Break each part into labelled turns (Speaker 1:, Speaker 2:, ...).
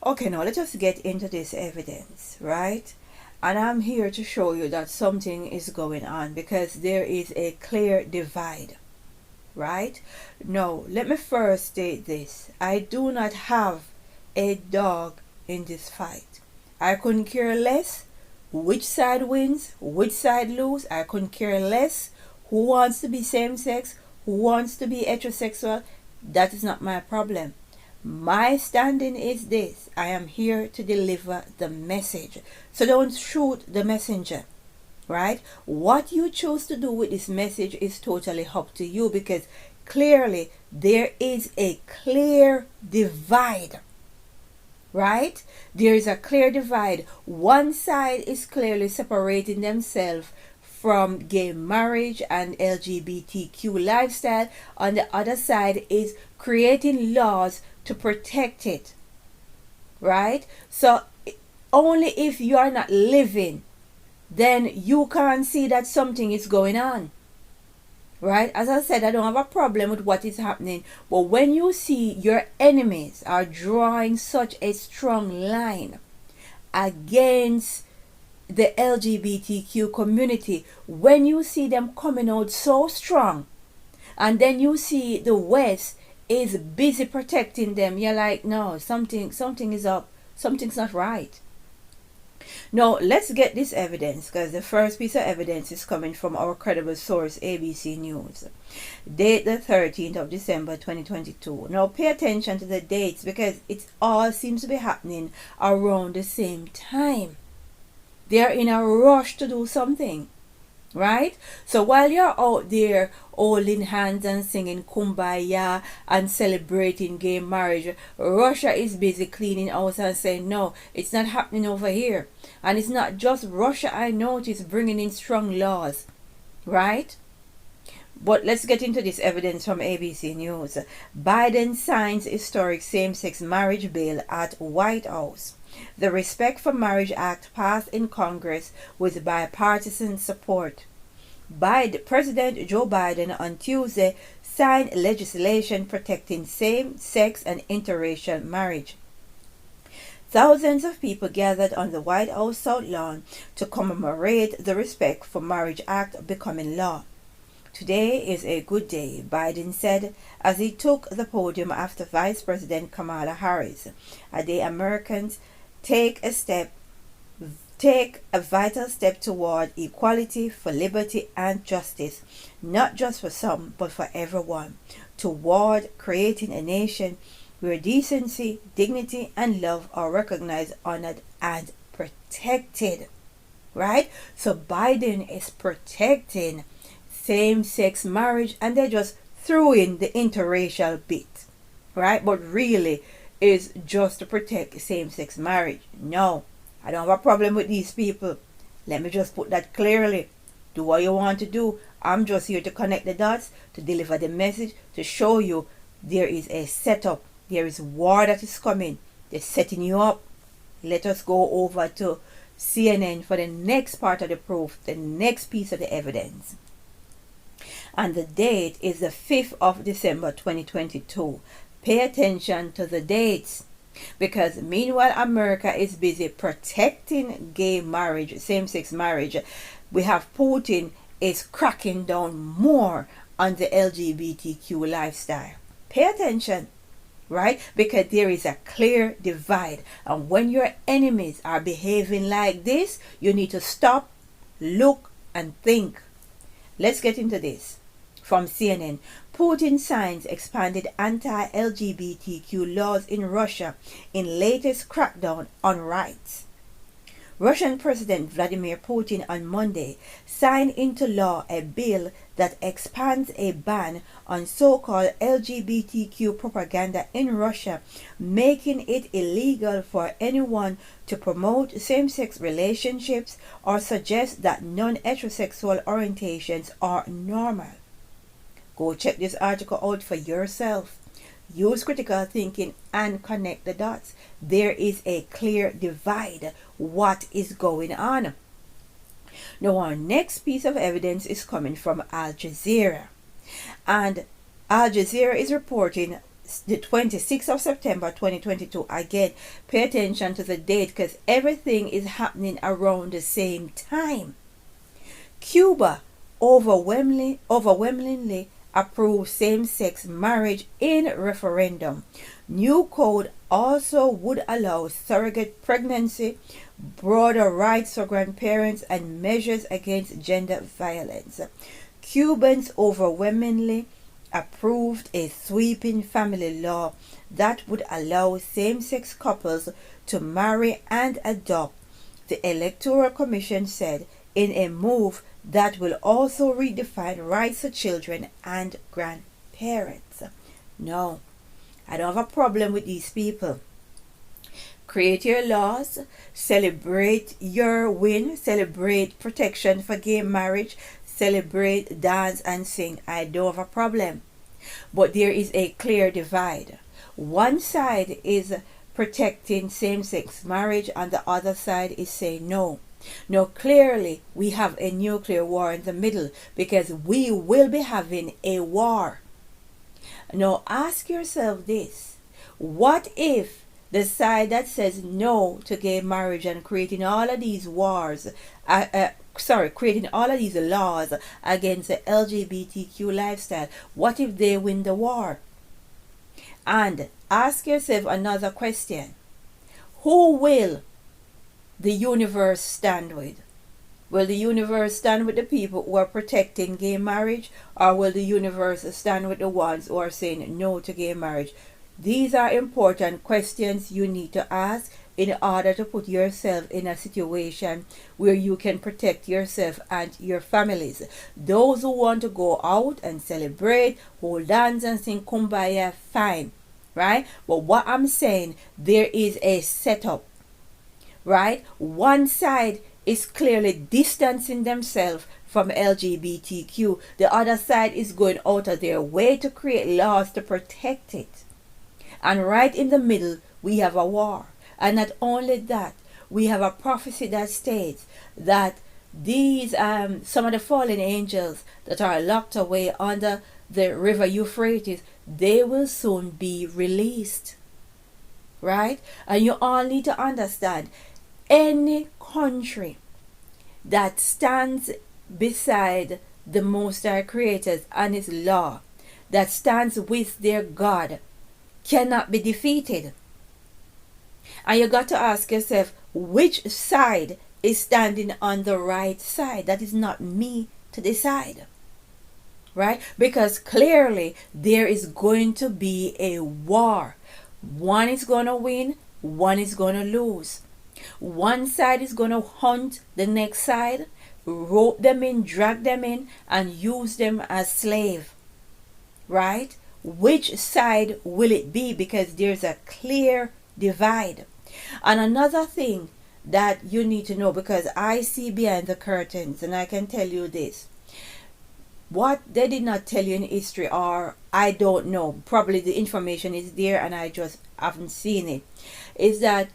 Speaker 1: Okay, now let us get into this evidence, right? And I'm here to show you that something is going on because there is a clear divide, right? Now, let me first state this. I do not have a dog in this fight. I couldn't care less which side wins, which side lose. I couldn't care less who wants to be same sex, who wants to be heterosexual. That is not my problem. My standing is this: I am here to deliver the message. So don't shoot the messenger, right? What you choose to do with this message is totally up to you, because clearly there is a clear divide, right? There is a clear divide. One side is clearly separating themselves from gay marriage and LGBTQ lifestyle. On the other side is creating laws to protect it, right? So only if you are not living, then you can't see that something is going on, right? As I said, I don't have a problem with what is happening, but when you see your enemies are drawing such a strong line against the LGBTQ community, when you see them coming out so strong, and then you see the West is busy protecting them, you're like, no, something is up, something's not right. Now let's get this evidence, because the first piece of evidence is coming from our credible source, ABC News. Date the 13th of December 2022. Now pay attention to the dates, because it all seems to be happening around the same time. They're in a rush to do something, right? So while you're out there holding hands and singing Kumbaya and celebrating gay marriage, Russia is busy cleaning house and saying, no, it's not happening over here. And it's not just Russia, I notice, bringing in strong laws, right? But let's get into this evidence from ABC News. Biden signs historic same-sex marriage bill at White House. The Respect for Marriage Act passed in Congress with bipartisan support. President Joe Biden on Tuesday signed legislation protecting same-sex and interracial marriage. Thousands of people gathered on the White House South Lawn to commemorate the Respect for Marriage Act becoming law. Today is a good day, Biden said as he took the podium after Vice President Kamala Harris. A day Americans take a vital step toward equality, for liberty and justice, not just for some, but for everyone, toward creating a nation where decency, dignity, and love are recognized, honored, and protected. Right? So Biden is protecting same-sex marriage, and they just threw in the interracial bit, right? But really is just to protect same-sex marriage. No, I don't have a problem with these people. Let me just put that clearly. Do what you want to do. I'm just here to connect the dots, to deliver the message, to show you there is a setup. There is war that is coming. They're setting you up. Let us go over to CNN for the next part of the proof, the next piece of the evidence. And the date is the 5th of December 2022. Pay attention to the dates, because meanwhile America is busy protecting gay marriage, same-sex marriage, we have Putin is cracking down more on the LGBTQ lifestyle. Pay attention, right? Because there is a clear divide, and when your enemies are behaving like this, you need to stop, look, and think. Let's get into this. From CNN, Putin signs expanded anti-LGBTQ laws in Russia in latest crackdown on rights. Russian President Vladimir Putin on Monday signed into law a bill that expands a ban on so-called LGBTQ propaganda in Russia, making it illegal for anyone to promote same-sex relationships or suggest that non-heterosexual orientations are normal. Go check this article out for yourself. Use critical thinking and connect the dots. There is a clear divide. What is going on? Now our next piece of evidence is coming from Al Jazeera. And Al Jazeera is reporting the 26th of September 2022. Again, pay attention to the date because everything is happening around the same time. Cuba overwhelmingly approved same-sex marriage in referendum. New code also would allow surrogate pregnancy, broader rights for grandparents, and measures against gender violence. Cubans overwhelmingly approved a sweeping family law that would allow same-sex couples to marry and adopt, the Electoral Commission said, in a move that will also redefine rights for children and grandparents. No, I don't have a problem with these people. Create your laws, celebrate your win, celebrate protection for gay marriage, celebrate, dance and sing. I don't have a problem. But there is a clear divide. One side is protecting same-sex marriage and the other side is saying no. Now clearly we have a nuclear war in the middle because we will be having a war. Now ask yourself this. What if the side that says no to gay marriage and creating all of these wars, creating all of these laws against the LGBTQ lifestyle, what if they win the war? And ask yourself another question. Who will the universe stand with? Will the universe stand with the people who are protecting gay marriage, or will the universe stand with the ones who are saying no to gay marriage? These are important questions you need to ask in order to put yourself in a situation where you can protect yourself and your families. Those who want to go out and celebrate, hold hands and sing kumbaya, fine, right? But what I'm saying, there is a setup, right? One side is clearly distancing themselves from LGBTQ. The other side is going out of their way to create laws to protect it. And right in the middle, we have a war. And not only that, we have a prophecy that states that these, some of the fallen angels that are locked away under the river Euphrates, they will soon be released. Right? And you all need to understand, any country that stands beside the Most High Creator and His law, that stands with their God, cannot be defeated. And you got to ask yourself, which side is standing on the right side? That is not me to decide. Right? Because clearly there is going to be a war. One is going to win, one is going to lose. One side is going to hunt the next side, rope them in, drag them in, and use them as slave. Right? Which side will it be? Because there's a clear divide. And another thing that you need to know, because I see behind the curtains, and I can tell you this, what they did not tell you in history, or I don't know, probably the information is there and I just haven't seen it, is that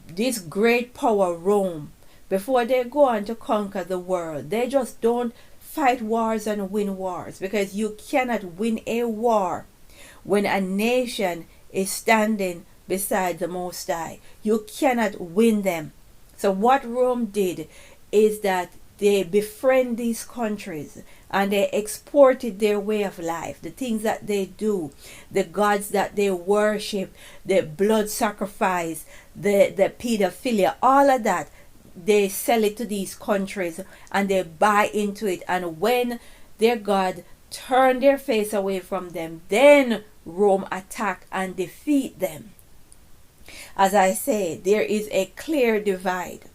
Speaker 1: this great power Rome, before they go on to conquer the world, they just don't fight wars and win wars, because you cannot win a war when a nation is standing beside the Most High. You cannot win them. So what Rome did is that they befriend these countries and they exported their way of life, the things that they do, the gods that they worship, the blood sacrifice, the pedophilia, all of that. They sell it to these countries and they buy into it. And when their God turn their face away from them, then Rome attack and defeat them. As I say, there is a clear divide,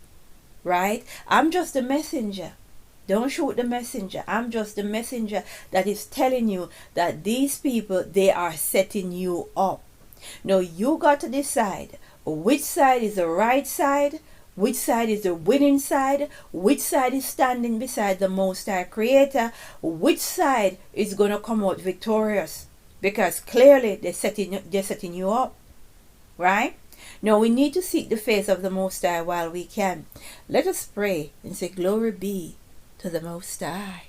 Speaker 1: right? I'm just a messenger. Don't shoot the messenger. I'm just a messenger that is telling you that these people, they are setting you up. Now you got to decide which side is the right side, which side is the winning side, which side is standing beside the Most High Creator, which side is going to come out victorious. Because clearly they're setting you up, right? Now we need to seek the face of the Most High while we can. Let us pray and say, glory be to the Most High.